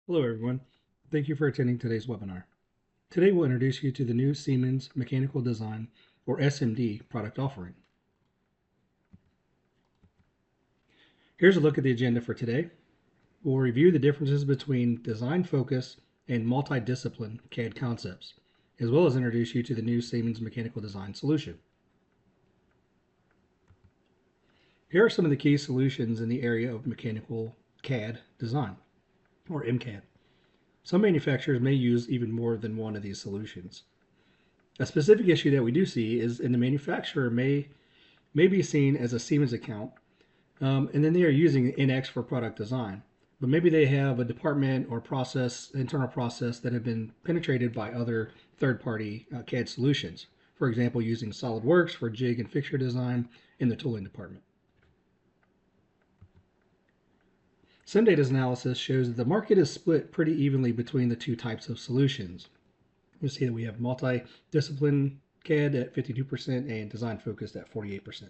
Hello everyone. Thank you for attending today's webinar. Today we'll introduce you to the new Siemens Mechanical Design, or SMD, product offering. Here's a look at the agenda for today. We'll review the differences between design focus and multi-discipline CAD concepts, as well as introduce you to the new Siemens Mechanical Design solution. Here are some of the key solutions in the area of mechanical CAD design, or MCAD. Some manufacturers may use even more than one of these solutions. A specific issue that we do see is in the manufacturer may be seen as a Siemens account, and then they are using NX for product design. But maybe they have a department or internal process that have been penetrated by other third-party CAD solutions. For example, using SolidWorks for jig and fixture design in the tooling department. SimData's analysis shows that the market is split pretty evenly between the two types of solutions. You see that we have multi-discipline CAD at 52% and design-focused at 48%.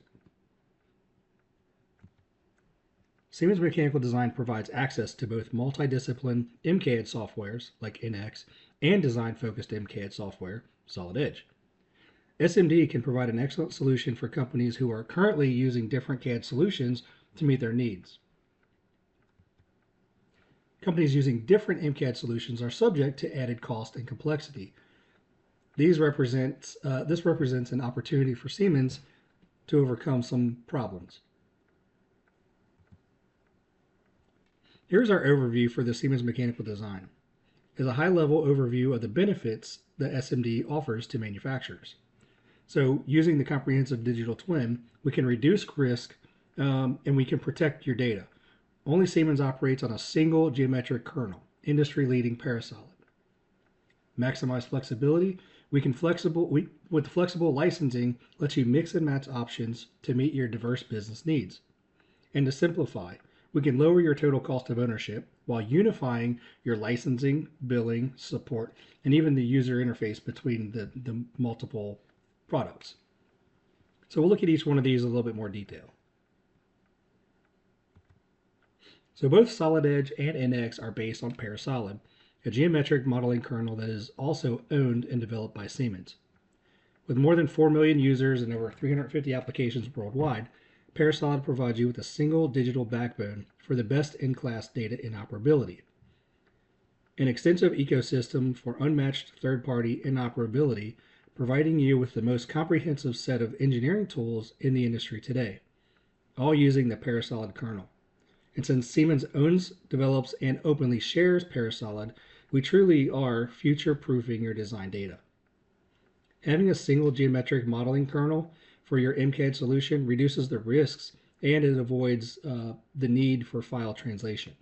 Siemens Mechanical Design provides access to both multi-discipline MCAD softwares like NX and design-focused MCAD software, SolidEdge. SMD can provide an excellent solution for companies who are currently using different CAD solutions to meet their needs. Companies using different MCAD solutions are subject to added cost and complexity. This represents an opportunity for Siemens to overcome some problems. Here's our overview for the Siemens Mechanical Design. It's a high-level overview of the benefits that SMD offers to manufacturers. So using the comprehensive digital twin, we can reduce risk and we can protect your data. Only Siemens operates on a single geometric kernel, industry-leading Parasolid. Maximize flexibility. With flexible licensing, lets you mix and match options to meet your diverse business needs. And to simplify, we can lower your total cost of ownership while unifying your licensing, billing, support, and even the user interface between the multiple products. So we'll look at each one of these in a little bit more detail. So both SolidEdge and NX are based on Parasolid, a geometric modeling kernel that is also owned and developed by Siemens. With more than 4 million users and over 350 applications worldwide, Parasolid provides you with a single digital backbone for the best-in-class data interoperability. An extensive ecosystem for unmatched third-party interoperability, providing you with the most comprehensive set of engineering tools in the industry today, all using the Parasolid kernel. And since Siemens owns, develops, and openly shares Parasolid, we truly are future-proofing your design data. Having a single geometric modeling kernel for your MCAD solution reduces the risks and it avoids the need for file translation.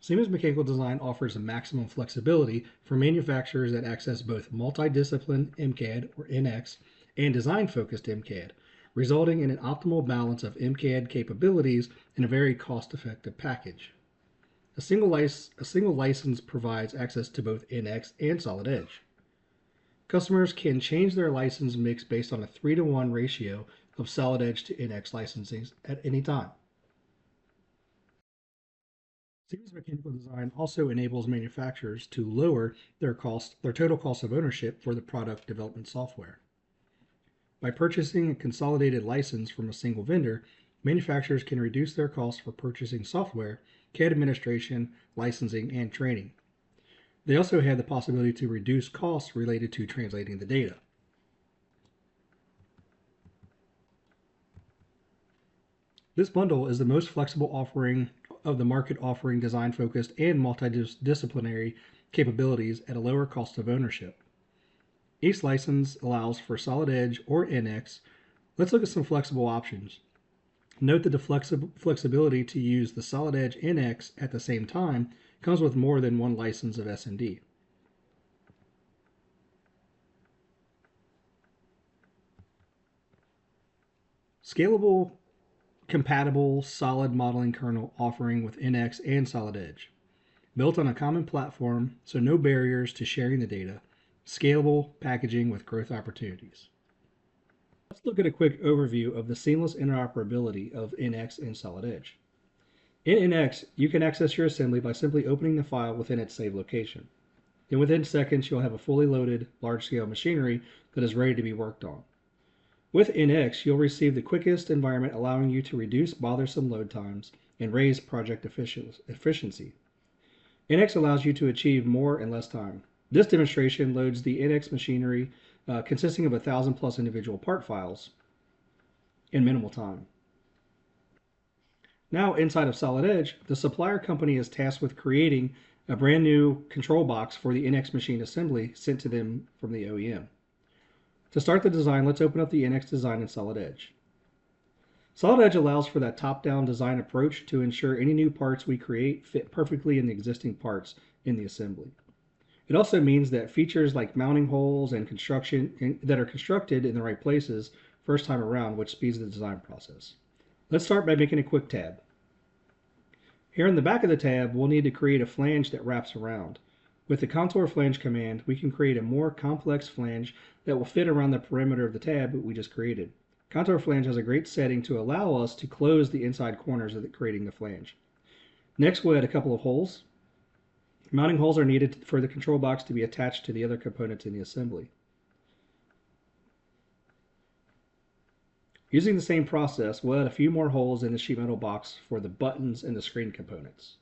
Siemens Mechanical Design offers a maximum flexibility for manufacturers that access both multi-discipline MCAD or NX and design-focused MCAD, resulting in an optimal balance of MCAD capabilities in a very cost-effective package. A single license provides access to both NX and SolidEdge. Customers can change their license mix based on a 3-to-1 ratio of SolidEdge to NX licensing at any time. Siemens Mechanical Design also enables manufacturers to lower their total cost of ownership for the product development software. By purchasing a consolidated license from a single vendor, manufacturers can reduce their costs for purchasing software, CAD administration, licensing, and training. They also have the possibility to reduce costs related to translating the data. This bundle is the most flexible offering of the market, offering design-focused and multidisciplinary capabilities at a lower cost of ownership. Each license allows for SolidEdge or NX. Let's look at some flexible options. Note that the flexibility to use the SolidEdge NX at the same time comes with more than one license of SMD. Scalable, compatible, solid modeling kernel offering with NX and SolidEdge. Built on a common platform, so no barriers to sharing the data. Scalable packaging with growth opportunities. Let's look at a quick overview of the seamless interoperability of NX and SolidEdge. In NX, you can access your assembly by simply opening the file within its saved location. Then within seconds, you'll have a fully loaded, large-scale machinery that is ready to be worked on. With NX, you'll receive the quickest environment, allowing you to reduce bothersome load times and raise project efficiency. NX allows you to achieve more in less time. This demonstration loads the NX machinery consisting of 1,000 plus individual part files in minimal time. Now inside of Solid Edge, the supplier company is tasked with creating a brand new control box for the NX machine assembly sent to them from the OEM. To start the design, let's open up the NX design in Solid Edge. Solid Edge allows for that top-down design approach to ensure any new parts we create fit perfectly in the existing parts in the assembly. It also means that features like mounting holes and construction that are constructed in the right places first time around, which speeds the design process. Let's start by making a quick tab. Here in the back of the tab, we'll need to create a flange that wraps around. With the contour flange command, we can create a more complex flange that will fit around the perimeter of the tab that we just created. Contour flange has a great setting to allow us to close the inside corners of creating the flange. Next, we'll add a couple of holes. Mounting holes are needed for the control box to be attached to the other components in the assembly. Using the same process, we'll add a few more holes in the sheet metal box for the buttons and the screen components.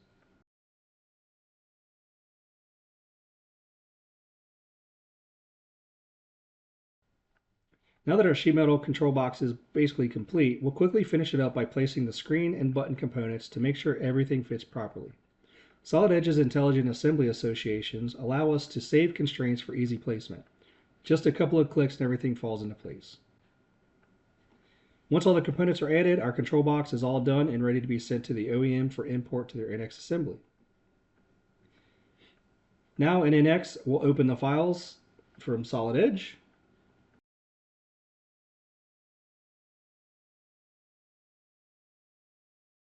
Now that our sheet metal control box is basically complete, we'll quickly finish it up by placing the screen and button components to make sure everything fits properly. Solid Edge's intelligent assembly associations allow us to save constraints for easy placement. Just a couple of clicks and everything falls into place. Once all the components are added, our control box is all done and ready to be sent to the OEM for import to their NX assembly. Now in NX, we'll open the files from Solid Edge.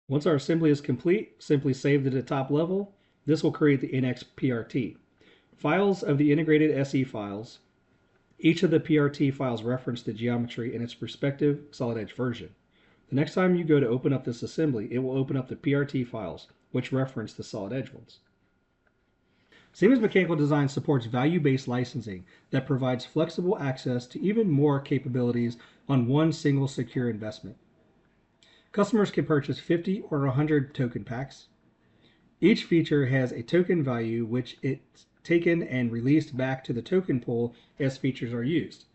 Once our assembly is complete, simply save to the top level. This will create the NX PRT. Files of the integrated SE files. Each of the PRT files reference the geometry in its respective Solid Edge version. The next time you go to open up this assembly, it will open up the PRT files, which reference the Solid Edge ones. Siemens Mechanical Design supports value-based licensing that provides flexible access to even more capabilities on one single secure investment. Customers can purchase 50 or 100 token packs. Each feature has a token value which it's taken and released back to the token pool as features are used.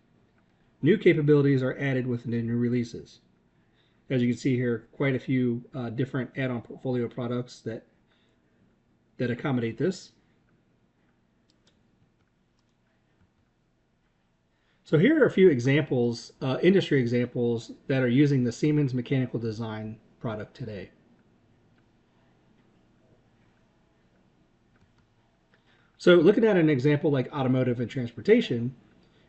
New capabilities are added with the new releases. As you can see here, quite a few different add-on portfolio products that accommodate this. So here are a few examples, industry examples that are using the Siemens Mechanical Design product today. So looking at an example like automotive and transportation,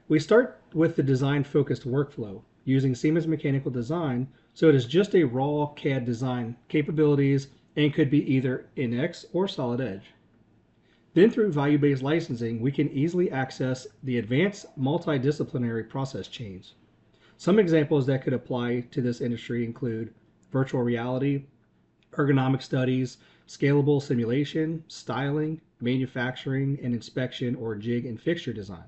we start with the design-focused workflow using Siemens Mechanical Design, so it is just a raw CAD design capabilities and could be either NX or Solid Edge. Then through value-based licensing, we can easily access the advanced multidisciplinary process chains. Some examples that could apply to this industry include virtual reality, ergonomic studies, scalable simulation, styling, manufacturing and inspection, or jig and fixture design.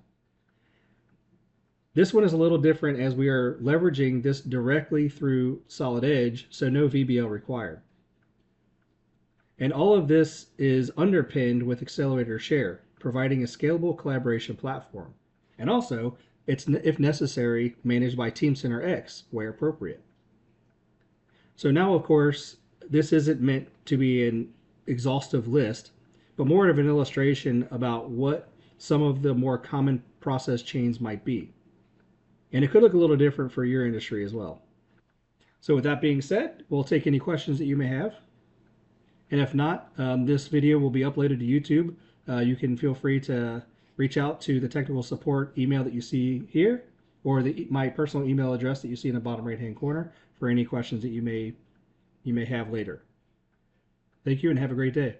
This one is a little different as we are leveraging this directly through Solid Edge, so no VBL required. And all of this is underpinned with Accelerator Share, providing a scalable collaboration platform. And also, it's, if necessary, managed by Teamcenter X, where appropriate. So now, of course, this isn't meant to be an exhaustive list, but more of an illustration about what some of the more common process chains might be. And it could look a little different for your industry as well. So with that being said, we'll take any questions that you may have. And if not, this video will be uploaded to YouTube. You can feel free to reach out to the technical support email that you see here, or my personal email address that you see in the bottom right-hand corner for any questions that you may have later. Thank you and have a great day.